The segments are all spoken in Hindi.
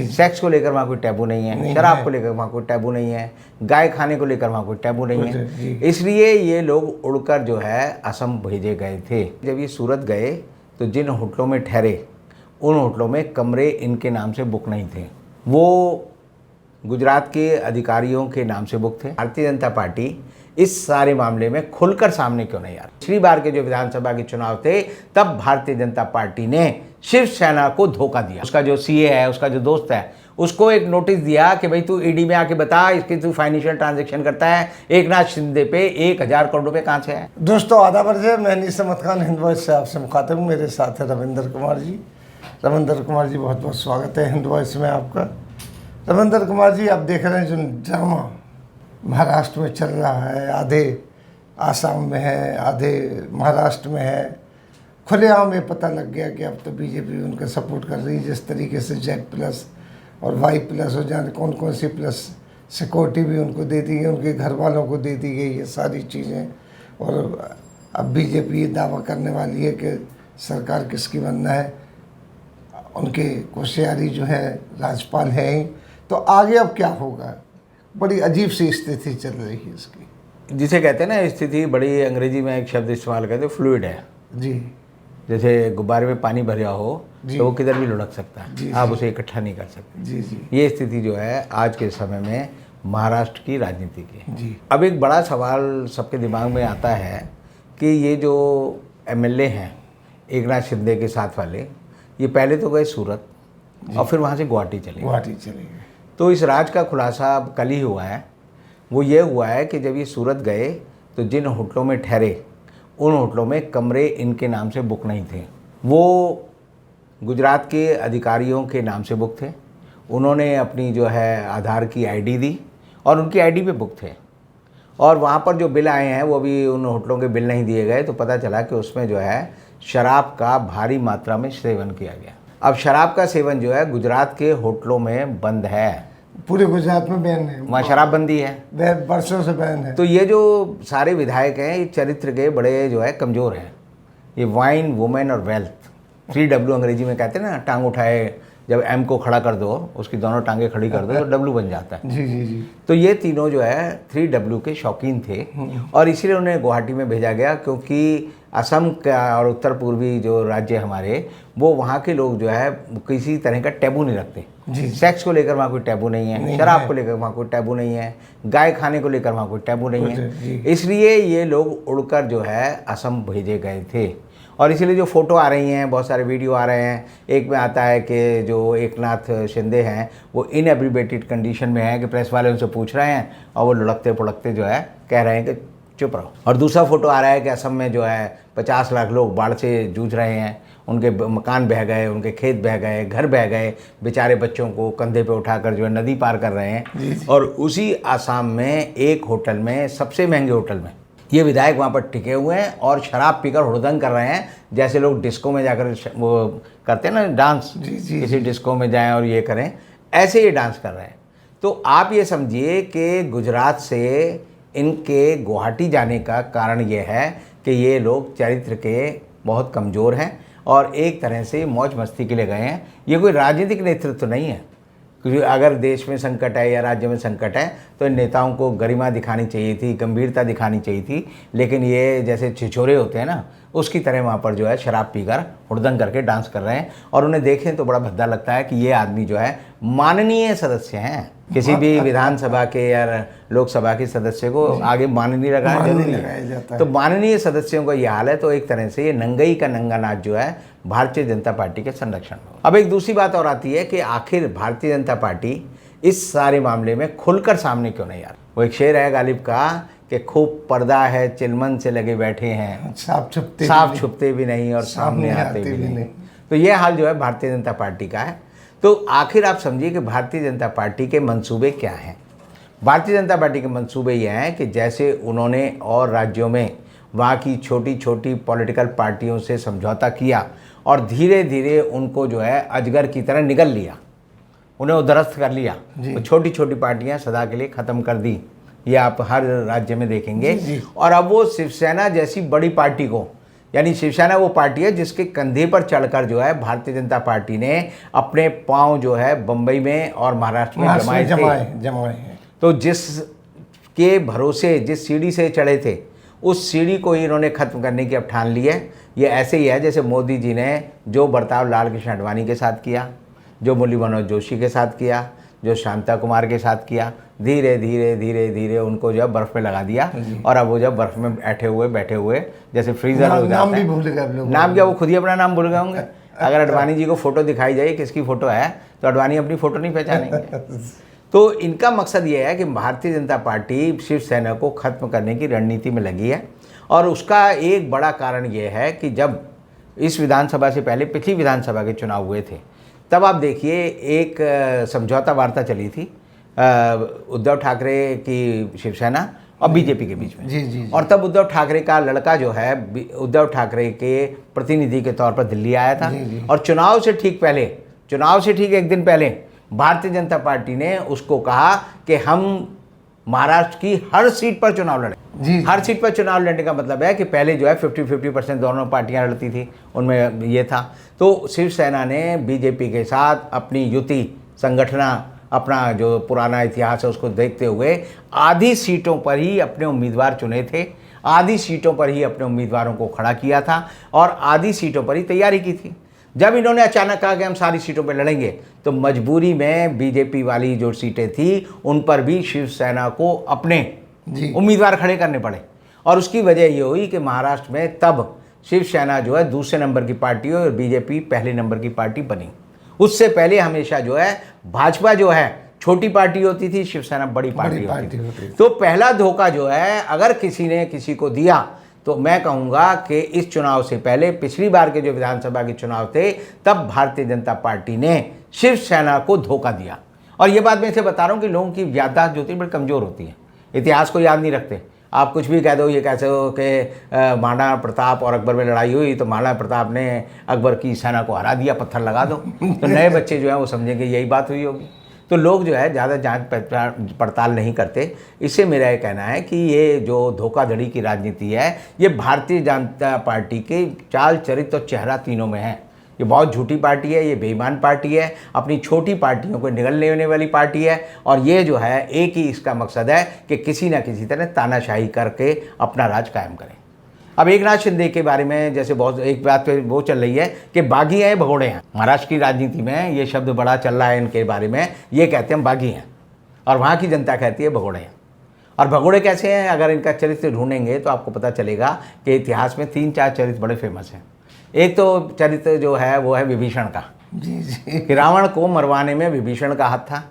सेक्स को लेकर वहाँ कोई टैबू नहीं है, शराब को लेकर वहाँ कोई टैबू नहीं है, गाय खाने को लेकर वहाँ कोई टैबू नहीं है। इसलिए ये लोग उड़कर जो है असम भेजे गए थे। जब ये सूरत गए तो जिन होटलों में ठहरे उन होटलों में कमरे इनके नाम से बुक नहीं थे, वो गुजरात के अधिकारियों के नाम से बुक थे। भारतीय जनता पार्टी इस सारे मामले में खुलकर सामने क्यों नहीं आ रही? पिछली बार के जो विधानसभा के चुनाव थे तब भारतीय जनता पार्टी ने शिवसेना को धोखा दिया। उसका जो सीए है, उसका जो दोस्त है, उसको एक नोटिस दिया कि भाई तू ईडी में आके बता इसके तू फाइनेंशियल ट्रांजैक्शन करता है, एकनाथ शिंदे पे 1000 करोड़ रुपए कहाँ से है। दोस्तों आदाब अर्ज़, मैं निसमत खान हिंद वॉइस से आपसे मुखातिब हूँ। मेरे साथ है रविंदर कुमार जी। रविंदर कुमार जी, बहुत बहुत स्वागत है हिंद वॉइस में आपका। रविंदर कुमार जी, आप देख रहे हैं जो ड्रामा महाराष्ट्र में चल रहा है, आधे आसाम में है, आधे महाराष्ट्र में है। खुलेआम ये पता लग गया कि अब तो बीजेपी उनका सपोर्ट कर रही है। जिस तरीके से Z+ और Y+ हो जाने कौन कौन सी प्लस सिक्योरिटी भी उनको दे दी गई, उनके घर वालों को दे दी गई, ये सारी चीज़ें। और अब बीजेपी ये दावा करने वाली है कि सरकार किसकी बनना है, उनके कोश्यारी जो है राज्यपाल हैं ही। तो आगे अब क्या होगा? बड़ी अजीब सी स्थिति चल रही है इसकी, जिसे कहते हैं ना स्थिति, बड़ी अंग्रेजी में एक शब्द इस्तेमाल करते हैं, फ्लूइड है जी। जैसे गुब्बारे में पानी भरा हो तो वो किधर भी लुढ़क सकता है, आप उसे इकट्ठा नहीं कर सकते। जी जी। ये स्थिति जो है आज के समय में महाराष्ट्र की राजनीति की जी। अब एक बड़ा सवाल सबके दिमाग में आता है कि ये जो MLA हैं एकनाथ शिंदे के साथ वाले, ये पहले तो गए सूरत और फिर वहाँ से गुवाहाटी चले गए। तो इस राज का खुलासा अब कल ही हुआ है। वो ये हुआ है कि जब ये सूरत गए तो जिन होटलों में ठहरे उन होटलों में कमरे इनके नाम से बुक नहीं थे, वो गुजरात के अधिकारियों के नाम से बुक थे। उन्होंने अपनी जो है आधार की ID दी और उनकी ID पे बुक थे। और वहाँ पर जो बिल आए हैं वो भी उन होटलों के बिल नहीं दिए गए, तो पता चला कि उसमें जो है शराब का भारी मात्रा में सेवन किया गया। अब शराब का सेवन जो है गुजरात के होटलों में बंद है, पूरे गुजरात में बैन है, वहाँ शराबबंदी है, बरसों से बैन है। तो ये जो सारे विधायक हैं ये चरित्र के बड़े जो है कमज़ोर हैं। ये वाइन, वुमेन और वेल्थ, 3W अंग्रेजी में कहते हैं ना, टांग उठाए, जब M को खड़ा कर दो, उसकी दोनों टांगे खड़ी कर दो तो W बन जाता है। जी जी जी। तो ये तीनों जो है 3W के शौकीन थे और इसीलिए उन्हें गुवाहाटी में भेजा गया, क्योंकि असम का और उत्तर पूर्वी जो राज्य हमारे, वो वहाँ के लोग जो है किसी तरह का टैबू नहीं रखते। सेक्स को लेकर वहाँ कोई टैबू नहीं है, शराब को लेकर वहाँ कोई टैबू नहीं है, गाय खाने को लेकर वहाँ कोई टैबू नहीं है। इसलिए ये लोग उड़कर जो है असम भेजे गए थे। और इसीलिए जो फ़ोटो आ रही हैं, बहुत सारे वीडियो आ रहे हैं, एक में आता है कि जो एकनाथ शिंदे हैं वो इनएब्रिवेटेड कंडीशन में है कि प्रेस वाले उनसे पूछ रहे हैं और वो लुढ़कते पुढ़कते जो है कह रहे हैं कि चुप रहो। और दूसरा फ़ोटो आ रहा है कि असम में जो है 50 लाख लोग बाढ़ से जूझ रहे हैं, उनके मकान बह गए, उनके खेत बह गए, घर बह गए, बेचारे बच्चों को कंधे पे उठाकर जो है नदी पार कर रहे हैं। और उसी आसाम में एक होटल में, सबसे महंगे होटल में, ये विधायक वहाँ पर टिके हुए हैं और शराब पीकर हुड़दंग कर रहे हैं, जैसे लोग डिस्को में जाकर वो करते हैं ना डांस, किसी डिस्को में जाएं और ये करें, ऐसे ये डांस कर रहे हैं। तो आप ये समझिए कि गुजरात से इनके गुवाहाटी जाने का कारण ये है कि ये लोग चरित्र के बहुत कमज़ोर हैं और एक तरह से मौज मस्ती के लिए गए हैं। ये कोई राजनीतिक नेतृत्व नहीं है, क्योंकि अगर देश में संकट है या राज्य में संकट है तो इन नेताओं को गरिमा दिखानी चाहिए थी, गंभीरता दिखानी चाहिए थी, लेकिन ये जैसे छिछोरे होते हैं ना, उसकी तरह वहाँ पर जो है शराब पीकर हुड़दंग करके डांस कर रहे हैं। और उन्हें देखें तो बड़ा भद्दा लगता है कि ये आदमी जो है माननीय सदस्य हैं। किसी भी विधानसभा के या लोकसभा के सदस्य को आगे माननीय लगाना जरूरी है, तो माननीय सदस्यों का ये हाल है। तो एक तरह से ये नंगई का नंगा नाच जो है भारतीय जनता पार्टी के संरक्षण में। अब एक दूसरी बात और आती है कि आखिर भारतीय जनता पार्टी इस सारे मामले में खुलकर सामने क्यों नहीं आ रही? वो एक शेर है गालिब का कि खूब पर्दा है, चिलमन से लगे बैठे हैं, साफ छुपते भी नहीं और सामने आते भी नहीं। तो ये हाल जो है भारतीय जनता पार्टी का है। तो आखिर आप समझिए कि भारतीय जनता पार्टी के मंसूबे क्या हैं। भारतीय जनता पार्टी के मंसूबे ये हैं कि जैसे उन्होंने और राज्यों में वहाँ की छोटी छोटी पॉलिटिकल पार्टियों से समझौता किया और धीरे धीरे उनको जो है अजगर की तरह निगल लिया, उन्हें उधरस्त कर लिया, तो छोटी छोटी पार्टियाँ सदा के लिए ख़त्म कर दी। ये आप हर राज्य में देखेंगे। और अब वो शिवसेना जैसी बड़ी पार्टी को यानी शिवसेना वो पार्टी है जिसके कंधे पर चढ़कर जो है भारतीय जनता पार्टी ने अपने पांव जो है बम्बई में और महाराष्ट्र में जमाए हैं। तो जिस के भरोसे जिस सीढ़ी से चढ़े थे उस सीढ़ी को ही इन्होंने खत्म करने की अब ठान ली है। ये ऐसे ही है जैसे मोदी जी ने जो बर्ताव लाल कृष्ण आडवाणी के साथ किया, जो मुरली मनोहर जोशी के साथ किया, जो शांता कुमार के साथ किया, धीरे धीरे धीरे धीरे उनको जो है बर्फ़ में लगा दिया। और अब वो जब बर्फ़ में बैठे हुए जैसे फ्रीज़र हो जाता है, नाम क्या वो खुद ही अपना नाम भूल गए होंगे। अगर आडवाणी जी को फ़ोटो दिखाई जाए किसकी फ़ोटो है तो आडवाणी अपनी फ़ोटो नहीं पहचानेंगे। तो इनका मकसद ये है कि भारतीय जनता पार्टी शिवसेना को ख़त्म करने की रणनीति में लगी है। और उसका एक बड़ा कारण ये है कि जब इस विधानसभा से पहले पिछली विधानसभा के चुनाव हुए थे तब आप देखिए एक समझौता वार्ता चली थी उद्धव ठाकरे की शिवसेना और बीजेपी के बीच में। जी। और तब उद्धव ठाकरे का लड़का जो है उद्धव ठाकरे के प्रतिनिधि के तौर पर दिल्ली आया था। और चुनाव से ठीक एक दिन पहले भारतीय जनता पार्टी ने उसको कहा कि हम महाराष्ट्र की हर सीट पर चुनाव लड़े। हर सीट पर चुनाव लड़ने का मतलब है कि पहले जो है 50-50% दोनों पार्टियां लड़ती थी, उनमें ये था। तो शिवसेना ने बीजेपी के साथ अपनी युति संगठना, अपना जो पुराना इतिहास है उसको देखते हुए आधी सीटों पर ही अपने उम्मीदवार चुने थे, आधी सीटों पर ही अपने उम्मीदवारों को खड़ा किया था और आधी सीटों पर ही तैयारी की थी। जब इन्होंने अचानक कहा कि हम सारी सीटों पर लड़ेंगे तो मजबूरी में बीजेपी वाली जो सीटें थी उन पर भी शिवसेना को अपने उम्मीदवार खड़े करने पड़े। और उसकी वजह ये हुई कि महाराष्ट्र में तब शिवसेना जो है दूसरे नंबर की पार्टी हुई और बीजेपी पहले नंबर की पार्टी बनी। उससे पहले हमेशा जो है भाजपा जो है छोटी पार्टी होती थी, शिवसेना बड़ी पार्टी होती थी। तो पहला धोखा जो है अगर किसी ने किसी को दिया तो मैं कहूँगा कि इस चुनाव से पहले पिछली बार के जो विधानसभा के चुनाव थे तब भारतीय जनता पार्टी ने शिवसेना को धोखा दिया। और ये बात मैं इसे बता रहा हूँ कि लोगों की याददाश्त जो होती है बड़ी कमज़ोर होती है, इतिहास को याद नहीं रखते। आप कुछ भी कह दो, ये कैसे हो कि महाराणा प्रताप और अकबर में लड़ाई हुई तो महाराणा प्रताप ने अकबर की सेना को हरा दिया, पत्थर लगा दो, तो नए बच्चे जो हैं वो समझेंगे यही बात हुई होगी। तो लोग जो है ज़्यादा जांच पड़ताल नहीं करते। इससे मेरा ये कहना है कि ये जो धोखाधड़ी की राजनीति है ये भारतीय जनता पार्टी के चाल चरित्र और चेहरा तीनों में है। ये बहुत झूठी पार्टी है, ये बेईमान पार्टी है, अपनी छोटी पार्टियों को निगलने वाली पार्टी है। और ये जो है एक ही इसका मकसद है कि किसी न किसी तरह तानाशाही करके अपना राज कायम करें। अब एकनाथ शिंदे के बारे में जैसे बहुत एक बात पे वो चल रही है कि बागी हैं भगोड़े हैं। महाराष्ट्र की राजनीति में ये शब्द बड़ा चल रहा है इनके बारे में, ये कहते हैं बागी हैं और वहाँ की जनता कहती है भगोड़े हैं। और भगोड़े कैसे हैं, अगर इनका चरित्र ढूंढेंगे तो आपको पता चलेगा कि इतिहास में 3-4 चरित्र बड़े फेमस हैं। एक तो चरित्र जो है वो है विभीषण का। कि रावण को मरवाने में विभीषण का हाथ था।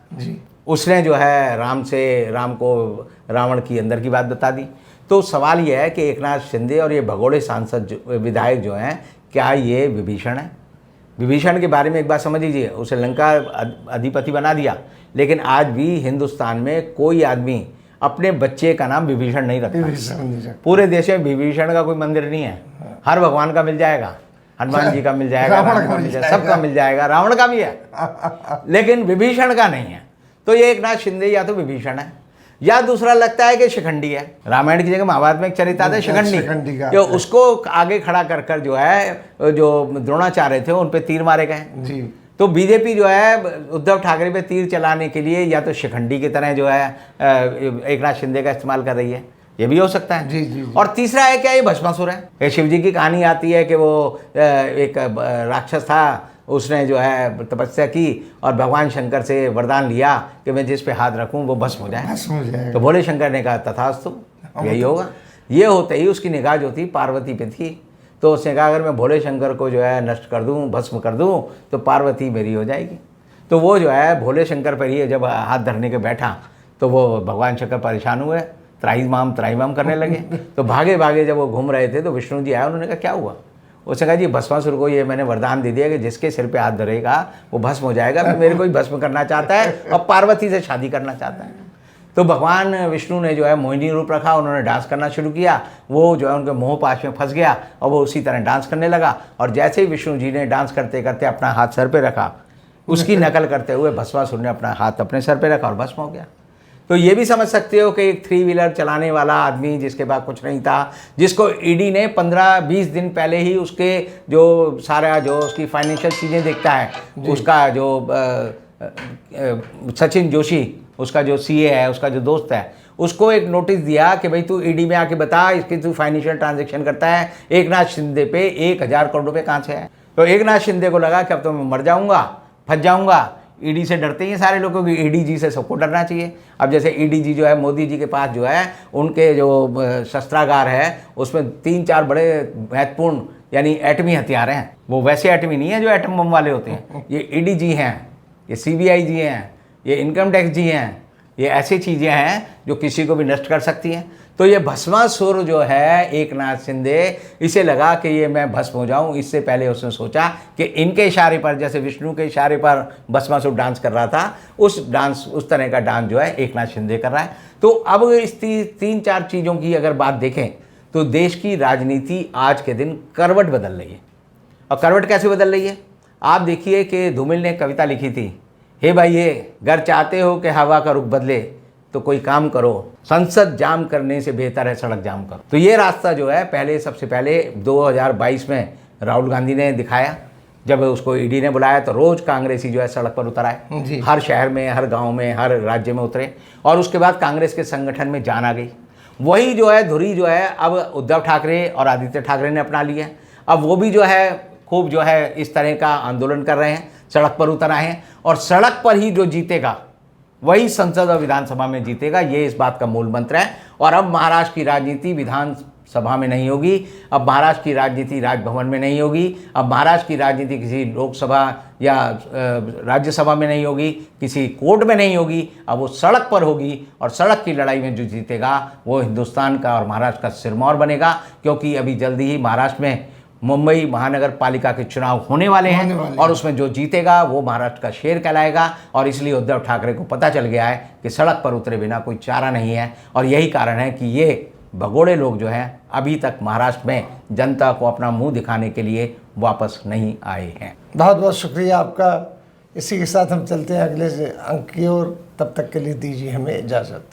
उसने जो है राम को रावण की अंदर की बात बता दी। तो सवाल यह है कि एकनाथ शिंदे और ये भगोड़े सांसद विधायक जो हैं, क्या ये विभीषण है? विभीषण के बारे में एक बात समझ लीजिए, उसे लंका अधिपति बना दिया, लेकिन आज भी हिंदुस्तान में कोई आदमी अपने बच्चे का नाम विभीषण नहीं रखता। पूरे देश में विभीषण का कोई मंदिर नहीं है। हर भगवान का मिल जाएगा, हनुमान जी का मिल जाएगा, सबका मिल जाएगा, रावण का भी है, लेकिन विभीषण का नहीं है। तो ये एकनाथ शिंदे या तो विभीषण है या दूसरा लगता है कि शिखंडी है। रामायण की जगह महाभारत में एक चरित्र आता है शिखंडी, जो उसको आगे खड़ा कर कर जो है जो द्रोणाचार्य थे उन पे तीर मारे गए। तो बीजेपी जो है उद्धव ठाकरे पे तीर चलाने के लिए या तो शिखंडी की तरह जो है एकनाथ शिंदे का इस्तेमाल कर रही है, ये भी हो सकता है। जी। और तीसरा है क्या, ये भस्मासुर है। शिव जी की कहानी आती है कि वो एक राक्षस था, उसने जो है तपस्या की और भगवान शंकर से वरदान लिया कि मैं जिस पे हाथ रखूं वो भस्म हो जाए। तो भोले शंकर ने कहा तथास्तु, यही होगा। ये होते ही उसकी निगाह जो थी पार्वती पे थी, तो उसने कहा अगर मैं भोले शंकर को जो है नष्ट कर दूं, भस्म कर दूं, तो पार्वती मेरी हो जाएगी। तो वो जो है भोले शंकर पर ही जब हाथ धरने के बैठा तो वो भगवान शंकर परेशान हुए, त्राहीमाम करने लगे। तो भागे भागे जब वो घूम रहे थे तो विष्णु जी आए, उन्होंने कहा क्या हुआ? उसने कहा जी भस्मासुर को ये मैंने वरदान दे दिया कि जिसके सिर पे हाथ धरेगा वो भस्म हो जाएगा। मेरे को ही भस्म करना चाहता है और पार्वती से शादी करना चाहता है। तो भगवान विष्णु ने जो है मोहिनी रूप रखा, उन्होंने डांस करना शुरू किया। वो जो है उनके मोह पाश में फंस गया और वो उसी तरह डांस करने लगा। और जैसे ही विष्णु जी ने डांस करते करते अपना हाथ सर पे रखा, उसकी नकल करते हुए भस्मासुर ने अपना हाथ अपने सर पे रखा और भस्म हो गया। तो ये भी समझ सकते हो कि एक 3 व्हीलर चलाने वाला आदमी जिसके पास कुछ नहीं था, जिसको ईडी ने 15-20 दिन पहले ही उसके जो सारा जो उसकी फाइनेंशियल चीज़ें देखता है, उसका जो सचिन जोशी उसका जो सीए है, उसका जो दोस्त है, उसको एक नोटिस दिया कि भाई तू ईडी में आके बता इसकी तू फाइनेंशियल ट्रांजैक्शन करता है, एकनाथ शिंदे पे 1000 करोड़ रुपए कहाँ से है। तो एकनाथ शिंदे को लगा कि अब तो मैं मर जाऊंगा, फंस जाऊंगा। ईडी से डरते ही सारे लोगों की, ईडी जी से सबको डरना चाहिए। अब जैसे ईडी जी जो है मोदी जी के पास जो है उनके जो शस्त्रागार है उसमें 3-4 बड़े महत्वपूर्ण यानी एटमी हथियार हैं। वो वैसे एटमी नहीं है जो एटम बम वाले होते हैं, ये ईडी जी हैं, ये सीबीआई जी हैं, ये इनकम टैक्स जी हैं, ये ऐसी चीज़ें हैं जो किसी को भी नष्ट कर सकती हैं। तो ये भस्मासुर जो है एकनाथ शिंदे, इसे लगा कि ये मैं भस्म हो जाऊं, इससे पहले उसने सोचा कि इनके इशारे पर, जैसे विष्णु के इशारे पर भस्मासुर डांस कर रहा था, उस तरह का डांस जो है एकनाथ शिंदे कर रहा है। तो अब इस 3-4 चीज़ों की अगर बात देखें तो देश की राजनीति आज के दिन करवट बदल रही है। और करवट कैसे बदल रही है, आप देखिए कि धूमिल ने कविता लिखी थी, हे भाइये अगर चाहते हो कि हवा का रुख बदले तो कोई काम करो, संसद जाम करने से बेहतर है सड़क जाम करो। तो ये रास्ता जो है सबसे पहले 2022 में राहुल गांधी ने दिखाया। जब उसको ईडी ने बुलाया तो रोज कांग्रेसी जो है सड़क पर उतर आए, हर शहर में, हर गांव में, हर राज्य में उतरे, और उसके बाद कांग्रेस के संगठन में जान आ गई। वही जो है धुरी जो है अब उद्धव ठाकरे और आदित्य ठाकरे ने अपना लिया है। अब वो भी जो है खूब जो है इस तरह का आंदोलन कर रहे हैं, सड़क पर उतर आए हैं, और सड़क पर ही जो जीतेगा वही संसद और विधानसभा में जीतेगा, ये इस बात का मूल मंत्र है। और अब महाराष्ट्र की राजनीति विधानसभा में नहीं होगी, अब महाराष्ट्र की राजनीति राजभवन में नहीं होगी, अब महाराष्ट्र की राजनीति किसी लोकसभा या राज्यसभा में नहीं होगी, किसी कोर्ट में नहीं होगी, अब वो सड़क पर होगी। और सड़क की लड़ाई में जो जीतेगा वो हिंदुस्तान का और महाराष्ट्र का सिरमौर बनेगा, क्योंकि अभी जल्दी ही महाराष्ट्र में मुंबई महानगर पालिका के चुनाव होने वाले हैं, और उसमें जो जीतेगा वो महाराष्ट्र का शेर कहलाएगा। और इसलिए उद्धव ठाकरे को पता चल गया है कि सड़क पर उतरे बिना कोई चारा नहीं है, और यही कारण है कि ये भगोड़े लोग जो हैं अभी तक महाराष्ट्र में जनता को अपना मुंह दिखाने के लिए वापस नहीं आए हैं। बहुत बहुत शुक्रिया आपका। इसी के साथ हम चलते हैं अगले अंक की ओर, तब तक के लिए दीजिए हमें इजाज़त।